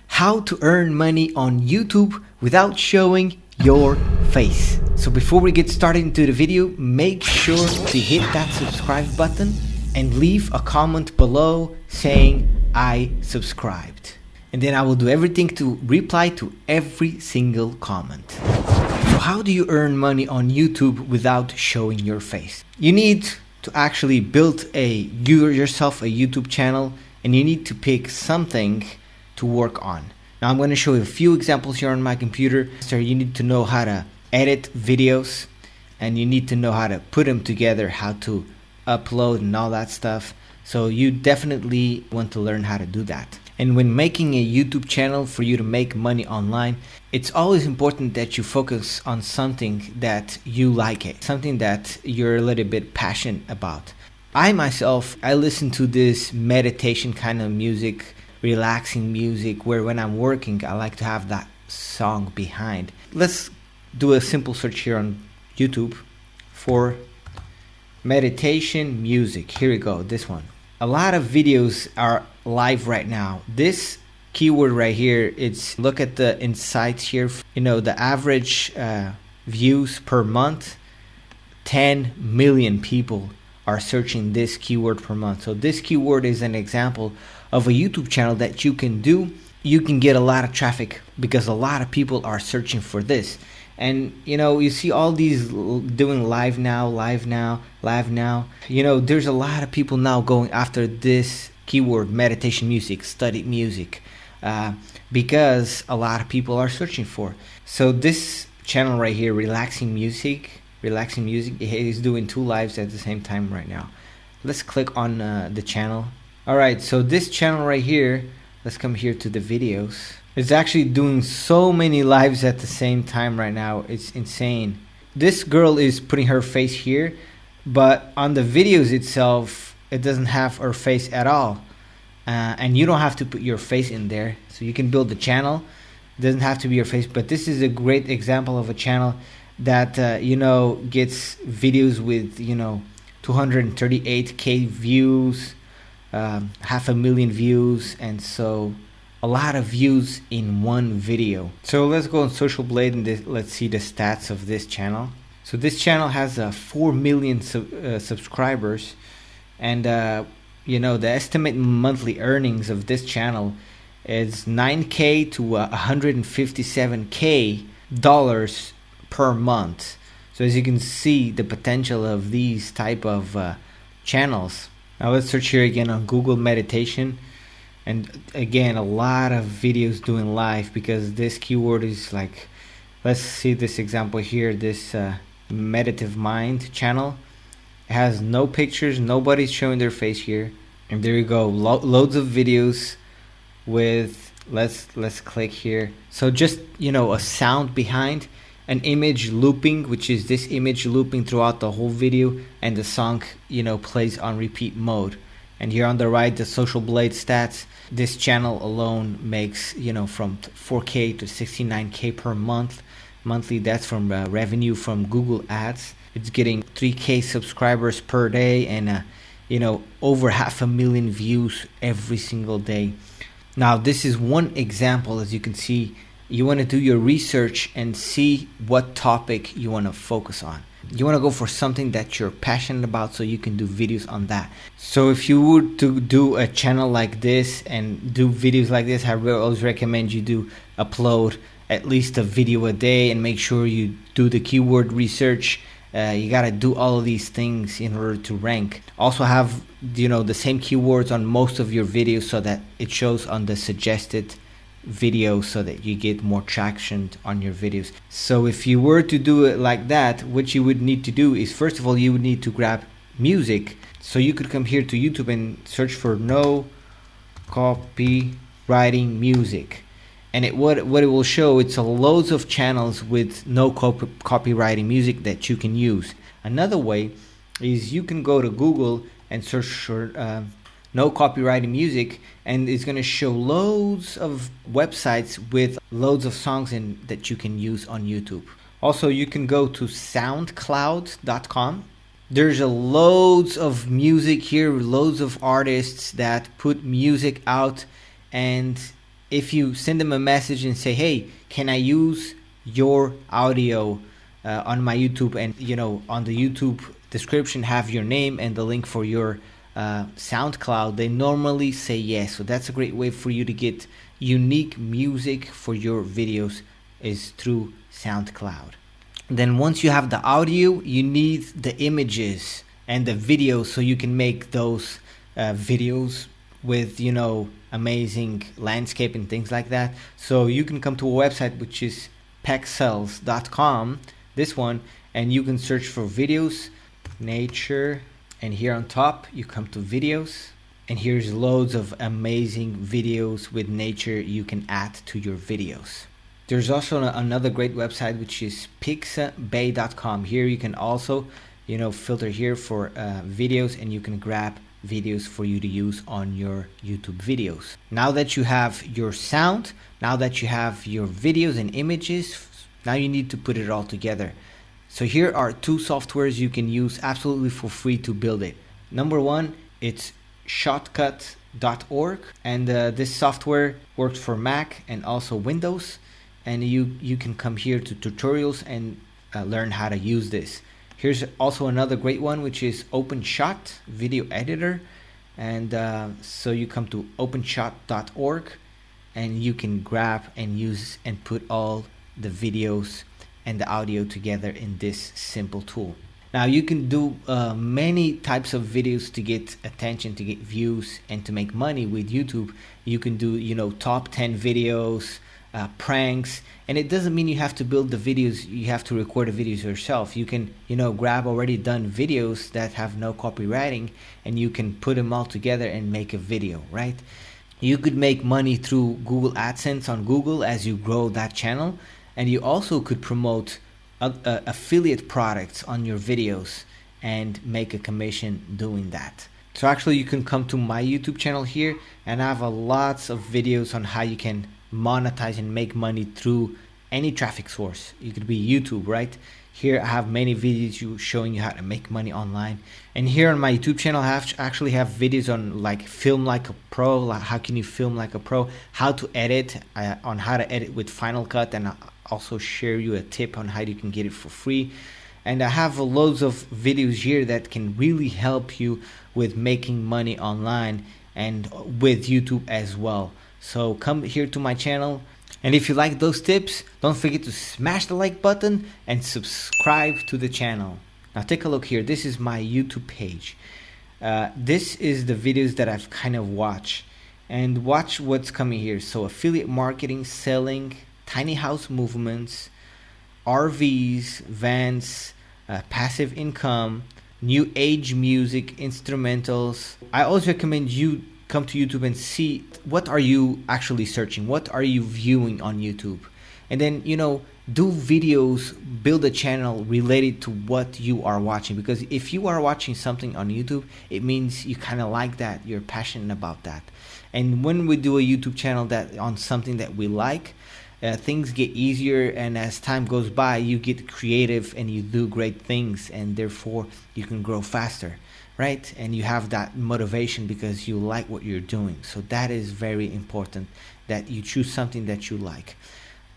How to earn money on YouTube without showing your face. So before we get started into the video, make sure to hit that subscribe button and leave a comment below saying I subscribed. And then I will do everything to reply to every single comment. So how do you earn money on YouTube without showing your face? You need to actually build yourself a YouTube channel, and you need to pick something to work on. Now I'm going to show you a few examples here on my computer. So you need to know how to edit videos, and you need to know how to put them together, how to upload and all that stuff. So you definitely want to learn how to do that. And when making a YouTube channel for you to make money online, it's always important that you focus on something that you like, something that you're a little bit passionate about. I listen to this meditation kind of music, relaxing music, where when I'm working, I like to have that song behind. Let's do a simple search here on YouTube for meditation music. Here we go, this one. A lot of videos are live right now. This keyword right here, look at the insights here. You know, the average views per month, 10 million people are searching this keyword per month. So this keyword is an example of a YouTube channel that you can do. You can get a lot of traffic because a lot of people are searching for this. And you know, you see all these doing live now. You know, there's a lot of people now going after this keyword, meditation music, study music, because a lot of people are searching for. So this channel right here, relaxing music, is doing 2 lives at the same time right now. Let's click on the channel. All right, so this channel right here, let's come here to the videos. It's actually doing so many lives at the same time right now. It's insane. This girl is putting her face here, but on the videos itself, it doesn't have her face at all. And you don't have to put your face in there. So you can build the channel. It doesn't have to be your face, but this is a great example of a channel that, you know, gets videos with, you know, 238K views, 500,000 views, and so a lot of views in one video. So let's go on Social Blade and let's see the stats of this channel. So this channel has 4 million subscribers, and you know, the estimated monthly earnings of this channel is $9K to $157K per month. So as you can see, the potential of these type of channels. Now let's search here again on Google meditation, and again a lot of videos doing live because this keyword is like, let's see this example here, this meditative mind channel. It has no pictures, nobody's showing their face here, and there you go, loads of videos with, let's click here. So just, you know, a sound behind, an image looping, which is this image looping throughout the whole video, and the song, you know, plays on repeat mode. And here on the right, the Social Blade stats. This channel alone makes, you know, from 4K to 69K per month. Monthly, that's from revenue from Google Ads. It's getting 3K subscribers per day, and you know, over 500,000 views every single day. Now this is one example. As you can see, you want to do your research and see what topic you want to focus on. You want to go for something that you're passionate about, so you can do videos on that. So if you were to do a channel like this and do videos like this, I will always recommend you do upload at least a video a day, and make sure you do the keyword research. You got to do all of these things in order to rank. Also have, you know, the same keywords on most of your videos, so that it shows on the suggested video, so that you get more traction on your videos. So if you were to do it like that, what you would need to do is, first of all, you would need to grab music. So you could come here to YouTube and search for no copywriting music, and what it will show, it's loads of channels with no copywriting music that you can use. Another way is you can go to Google and search for no copywriting music, and it's going to show loads of websites with loads of songs that you can use on YouTube. Also, you can go to soundcloud.com. There's loads of music here, loads of artists that put music out, and if you send them a message and say, hey, can I use your audio on my YouTube, and on the YouTube description have your name and the link for your SoundCloud, they normally say yes. So that's a great way for you to get unique music for your videos, is through SoundCloud. Then once you have the audio, you need the images and the videos, so you can make those videos with amazing landscape and things like that. So you can come to a website which is pexels.com, this one, and you can search for videos, nature, and here on top you come to videos, and here's loads of amazing videos with nature you can add to your videos. There's also another great website which is pixabay.com. Here you can also filter here for videos, and you can grab videos for you to use on your YouTube videos. Now that you have your sound, now that you have your videos and images, now you need to put it all together. So here are two softwares you can use absolutely for free to build it. Number one, it's shotcut.org, and this software works for Mac and also Windows, and you can come here to tutorials and learn how to use this. Here's also another great one, which is OpenShot video editor, and so you come to openshot.org, and you can grab and use and put all the videos and the audio together in this simple tool. Now you can do many types of videos to get attention, to get views, and to make money with YouTube. You can do top 10 videos, pranks, and it doesn't mean you have to build the videos, you have to record the videos yourself. You can grab already done videos that have no copywriting, and you can put them all together and make a video, right? You could make money through Google AdSense on Google as you grow that channel, and you also could promote affiliate products on your videos and make a commission doing that. So actually you can come to my YouTube channel here, and I have lots of videos on how you can monetize and make money through any traffic source. You could be YouTube, right? Here I have many videos showing you how to make money online. And here on my YouTube channel I actually have videos on like film like a pro, like how can you film like a pro, how to edit, on how to edit with Final Cut, and I also share you a tip on how you can get it for free. And I have loads of videos here that can really help you with making money online and with YouTube as well. So come here to my channel, and if you like those tips, don't forget to smash the like button and subscribe to the channel. Now take a look here. This is my YouTube page. This is the videos that I've kind of watched, and watch what's coming here. So affiliate marketing, selling, tiny house movements, RVs, vans, passive income, new age music, instrumentals. I always recommend you come to YouTube and see what are you actually searching, what are you viewing on YouTube, and then do videos, build a channel related to what you are watching. Because if you are watching something on YouTube, it means you kind of like that, you're passionate about that. And when we do a YouTube channel that on something that we like, things get easier, and as time goes by you get creative and you do great things, and therefore you can grow faster, right? And you have that motivation because you like what you're doing. So that is very important, that you choose something that you like.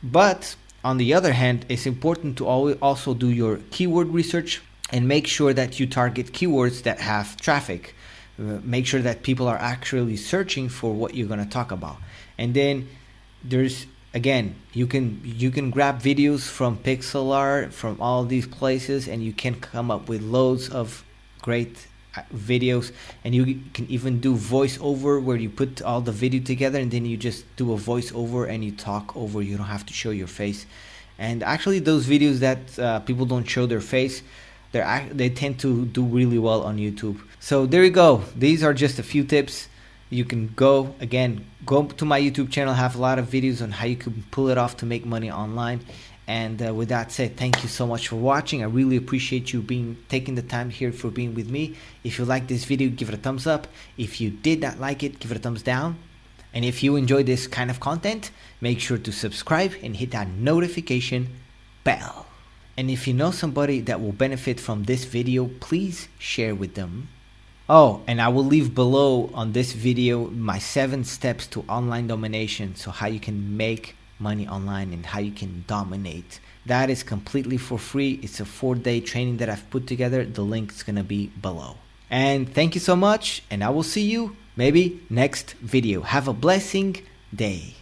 But on the other hand, it's important to also do your keyword research and make sure that you target keywords that have traffic. Make sure that people are actually searching for what you're going to talk about. And then there's, again, you can grab videos from Pixlr, from all these places, and you can come up with loads of great videos. And you can even do voiceover, where you put all the video together and then you just do a voiceover and you talk over. You don't have to show your face. And actually those videos that people don't show their face, they tend to do really well on YouTube. So there you go. These are just a few tips. You can go to my YouTube channel, have a lot of videos on how you can pull it off to make money online. And with that said, thank you so much for watching. I really appreciate you taking the time here for being with me. If you like this video, give it a thumbs up. If you did not like it, give it a thumbs down. And if you enjoy this kind of content, make sure to subscribe and hit that notification bell. And if you know somebody that will benefit from this video, please share with them. Oh, and I will leave below on this video my 7 steps to online domination, so how you can make money online and how you can dominate. That is completely for free. It's a 4-day training that I've put together. The link is gonna be below. And thank you so much, and I will see you maybe next video. Have a blessing day.